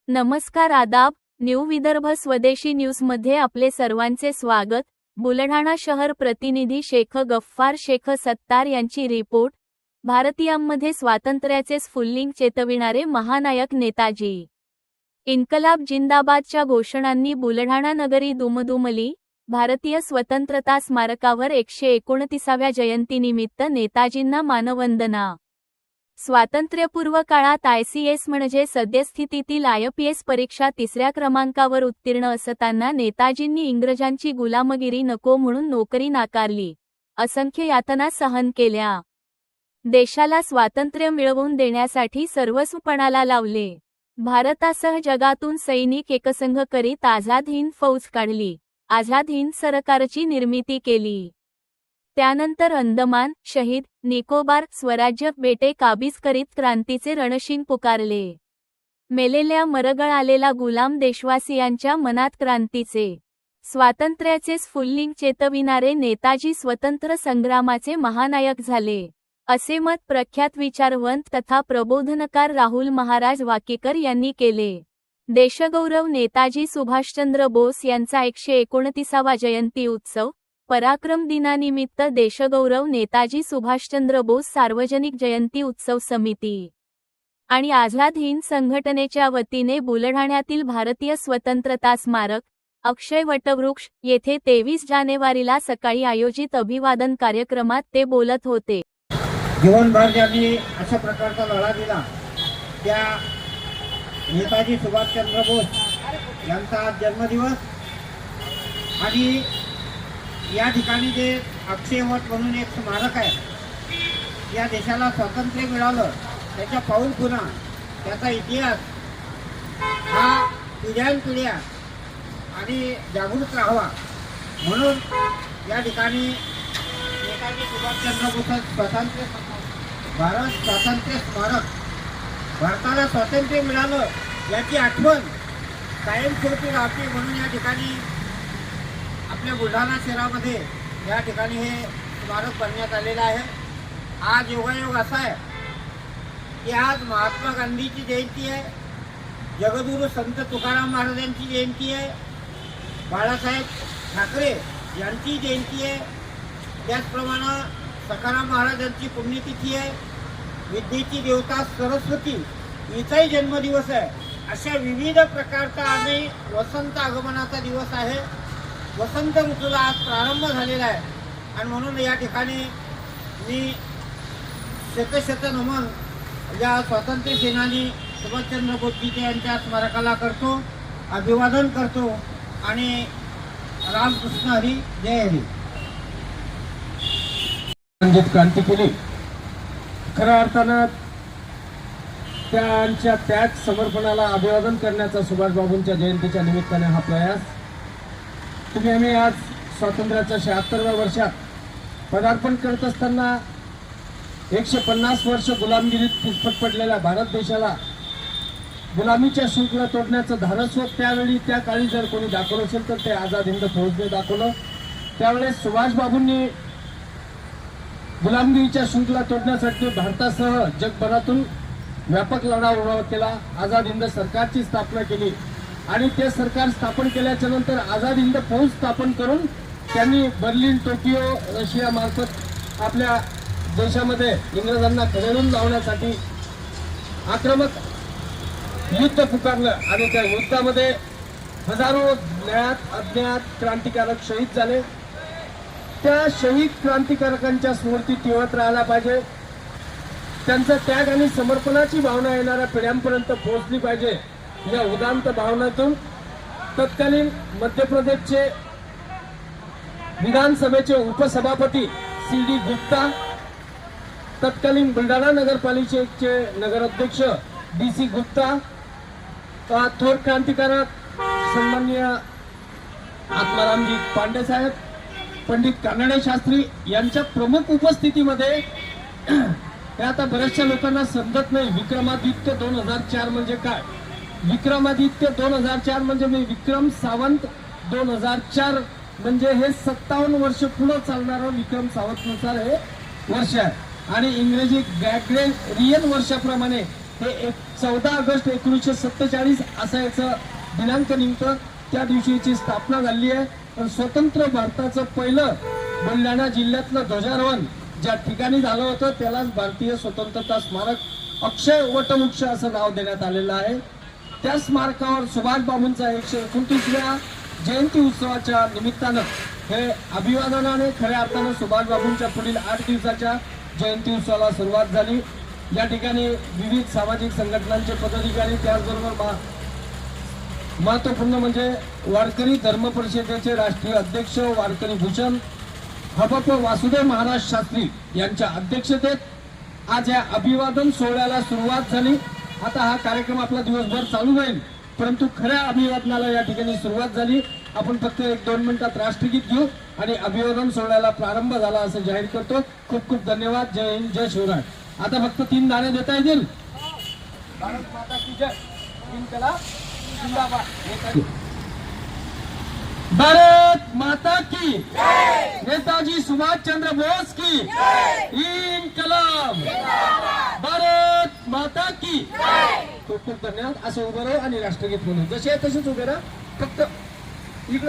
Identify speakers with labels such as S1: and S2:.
S1: नमस्कार, आदाब. न्यू विदर्भ स्वदेशी न्यूजमध्ये आपले सर्वांचे स्वागत. बुलढाणा शहर प्रतिनिधी शेख गफ्फार शेख सत्तार यांची रिपोर्ट. भारतीयांमध्ये स्वातंत्र्याचे स्फुल्लिंग चेतविणारे महानायक नेताजी इन्कलाब जिंदाबादच्या घोषणांनी बुलढाणा नगरी दुमदुमली. भारतीय स्वतंत्रता स्मारकावर 129व्या जयंतीनिमित्त नेताजींना मानवंदना. स्वातंत्र्यपूर्व काळात ICS म्हणजे सद्यस्थितीतील IPS परीक्षा 3ऱ्या क्रमांकावर उत्तीर्ण असताना नेताजींनी इंग्रजांची गुलामगिरी नको म्हणून नोकरी नाकारली. असंख्य यातना सहन केल्या. देशाला स्वातंत्र्य मिळवून देण्यासाठी सर्वस्व पणाला लावले. भारतासह जगातून सैनिक एकसंघ करीत आझाद हिंद फौज काढली. आझाद हिंद सरकारची निर्मिती केली. त्यानंतर अंदमान, शहीद, निकोबार, स्वराज्य बेटे काबीज करीत क्रांतीचे रणशिंग पुकारले. मेलेल्या मरगळ आलेला गुलाम देशवासियांच्या मनात क्रांतीचे, स्वातंत्र्याचे स्फुल्लिंग चेतविणारे नेताजी स्वतंत्र संग्रामाचे महानायक झाले, असे मत प्रख्यात विचारवंत तथा प्रबोधनकार राहुल महाराज वाकीकर यांनी केले. देशगौरव नेताजी सुभाषचंद्र बोस यांचा 129वा जयंती उत्सव. पराक्रम दिनानिमित्त देशगौरव नेताजी सुभाषचंद्र बोस सार्वजनिक जयंती उत्सव समिती आणि आझाद हिंद संघटनेच्या वतीने बुलढाण्यातील भारतीय स्वतंत्रता स्मारक, अक्षय वटवृक्ष येथे 23 जानेवारीला सकाळी आयोजित अभिवादन कार्यक्रमात ते बोलत होते.
S2: जीवनभर ज्यांनी अशा प्रकारचा लढा दिला त्या नेताजी सुभाषचंद्र बोस यांचा जन्मदिवस आणि या ठिकाणी जे अक्षयवट म्हणून एक स्मारक आहे, या देशाला स्वातंत्र्य मिळालं त्याच्या पाऊल खुणा, त्याचा इतिहास हा पिढ्यानपिढ्या आणि जागृत राहावा म्हणून या ठिकाणी नेताजी सुभाषचंद्र बोस भारत स्वातंत्र्य स्मारक, भारताला स्वातंत्र्य मिळालं याची आठवण कायमस्वरूपी राहावी म्हणून या ठिकाणी आपल्या बुलढाणा शहरामध्ये या ठिकाणी हे स्मारक बनवण्यात आलेलं आहे. आज योगायोग असा आहे की आज महात्मा गांधीची जयंती आहे, जगद्गुरू संत तुकाराम महाराजांची जयंती आहे, बाळासाहेब ठाकरे यांची जयंती आहे, त्याचप्रमाणे सखाराम महाराजांची पुण्यतिथी आहे, विद्येची देवता सरस्वती हिचाही जन्मदिवस आहे. अशा विविध प्रकारचा आणि वसंत आगमनाचा दिवस आहे. वसंत ऋतूला आज प्रारंभ झालेला आहे आणि म्हणून या ठिकाणी मी शत नमन या स्वातंत्र्य सेनानी सुभाषचंद्र बोसजी यांच्या स्मारकाला करतो, अभिवादन करतो आणि रामकृष्ण हरी, जय हरी.
S3: क्रांती केली, खऱ्या अर्थानं त्यांच्या त्याग समर्पणाला अभिवादन करण्याचा सुभाषबाबूंच्या जयंतीच्या निमित्ताने हा प्रयास. तुम्ही आम्ही आज स्वातंत्र्याच्या 76व्या वर्षात पदार्पण करत असताना 150 वर्ष गुलामगिरीत पिसपट पडलेल्या भारत देशाला गुलामीच्या शृंखला तोडण्याचं धाडस त्यावेळी त्या काळी जर कोणी दाखवलं असेल तर ते आझाद हिंद फौजने दाखवलं. त्यावेळेस सुभाषबाबूंनी गुलामगिरीच्या शृंखला तोडण्यासाठी भारतासह जगभरातून व्यापक लढा उभा केला. आझाद हिंद सरकारची स्थापना केली आणि ते सरकार स्थापन केल्याच्या नंतर आझाद हिंद फौज स्थापन करून त्यांनी बर्लिन, टोकियो, रशिया मार्फत आपल्या देशामध्ये इंग्रजांना खदेडून लावण्यासाठी आक्रमक युद्ध पुकारलं आणि त्या युद्धामध्ये हजारो ज्ञात अज्ञात क्रांतिकारक शहीद झाले. त्या शहीद क्रांतिकारकांच्या स्मृती ठेवत राहायला पाहिजे. त्यांचा त्याग आणि समर्पणाची भावना येणाऱ्या पिढ्यांपर्यंत पोहोचली पाहिजे. या उदांत भावनातून तत्कालीन मध्य प्रदेशचे विधानसभेचे उपसभापती CD गुप्ता, तत्कालीन बुलढाणा नगरपालिकेचे नगराध्यक्ष DC गुप्ता, थोर क्रांतिकारक सन्माननीय आत्मारामजी पांडे साहेब, पंडित कानडे शास्त्री यांच्या प्रमुख उपस्थितीमध्ये आता बऱ्याचशा लोकांना समजत नाही विक्रमादित्य 2004 म्हणजे काय. विक्रमादित्य 2004 म्हणजे मी विक्रम सावंत 2004 म्हणजे हे 57 वर्ष पुढे चालणारं विक्रम सावंतनुसार हे वर्ष आहे आणि इंग्रजी ग्रेगोरियन वर्षाप्रमाणे हे 14 ऑगस्ट 1947 असं याचं दिनांक निघतं. त्या दिवशीची स्थापना झाली आहे. पण स्वतंत्र भारताचं पहिलं बुलढाणा जिल्ह्यातलं ध्वजारोहण ज्या ठिकाणी झालं होतं त्यालाच भारतीय स्वतंत्रता स्मारक अक्षय वटवृक्ष असं नाव देण्यात आलेलं आहे. त्या स्मारकावर सुभाष बाबूंचा 129व्या जयंती उत्सवाच्या निमित्तानं हे अभिवादनाने खऱ्या अर्थानं सुभाष बाबूंच्या पुढील 8 दिवसाच्या जयंती उत्सवाला सुरुवात झाली. या ठिकाणी विविध सामाजिक संघटनांचे पदाधिकारी त्याचबरोबर महत्वपूर्ण म्हणजे वारकरी धर्म परिषदेचे राष्ट्रीय अध्यक्ष वारकरी भूषण हबप वासुदेव महाराज शास्त्री यांच्या अध्यक्षतेत आज या अभिवादन सोहळ्याला सुरुवात झाली. आता हा कार्यक्रम आपला दिवसभर चालू राहील परंतु खऱ्या अभिवादनाला या ठिकाणी सुरुवात झाली. आपण फक्त 1-2 मिनिटात राष्ट्रगीत घेऊ आणि अभिवादन सोहळ्याला प्रारंभ झाला असं जाहीर करतो. खूप खूप धन्यवाद. जय हिंद, जय शिवराय. आता फक्त 3 नारे देता येतील. भारत माता की जय. इनकलाब जिंदाबाद. भारत माता की नेताजी सुभाष चंद्र बोस की इनकलाब. भारत माता की. खूप खूप धन्यवाद. असं उभं राहू आणि राष्ट्रगीत म्हणून जसे आहे तसेच उभे राहा. फक्त इकडे